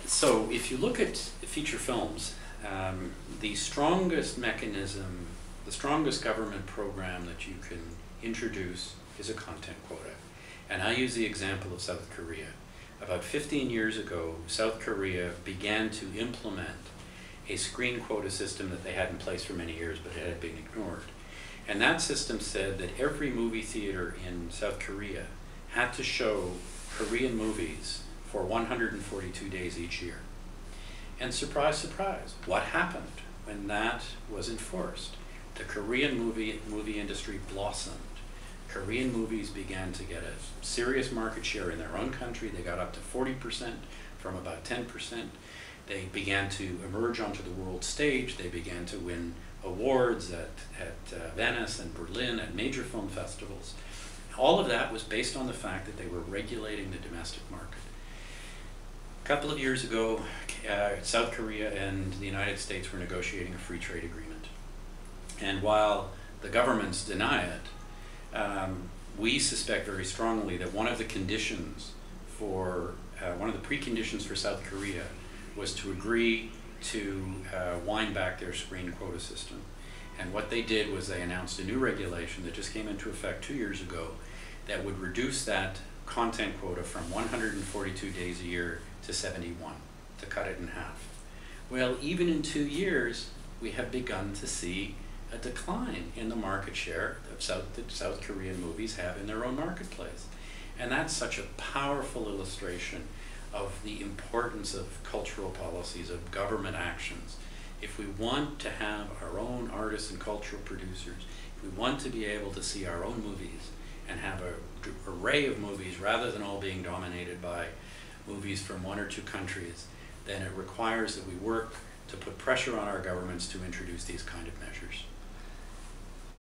So if you look at feature films, the strongest mechanism, the strongest government program that you can introduce is a content quota. And I use the example of South Korea. About 15 years ago, South Korea began to implement a screen quota system that they had in place for many years, but it had been ignored. And that system said that every movie theater in South Korea had to show Korean movies for 142 days each year. And surprise, surprise, what happened when that was enforced? The Korean movie industry blossomed. Korean movies began to get a serious market share in their own country. They got up to 40% from about 10%. They began to emerge onto the world stage. They began to win awards at Venice and Berlin at major film festivals. All of that was based on the fact that they were regulating the domestic market. A couple of years ago, South Korea and the United States were negotiating a free trade agreement. And while the governments deny it, we suspect very strongly that one of the conditions for, one of the preconditions for South Korea was to agree to wind back their screen quota system. And what they did was they announced a new regulation that just came into effect 2 years ago that would reduce that content quota from 142 days a year to 71, to cut it in half. Well, even in 2 years, we have begun to see a decline in the market share that South Korean movies have in their own marketplace. And that's such a powerful illustration of the importance of cultural policies, of government actions. If we want to have our own artists and cultural producers, if we want to be able to see our own movies and have an array of movies rather than all being dominated by movies from 1 or 2 countries, then it requires that we work to put pressure on our governments to introduce these kind of measures.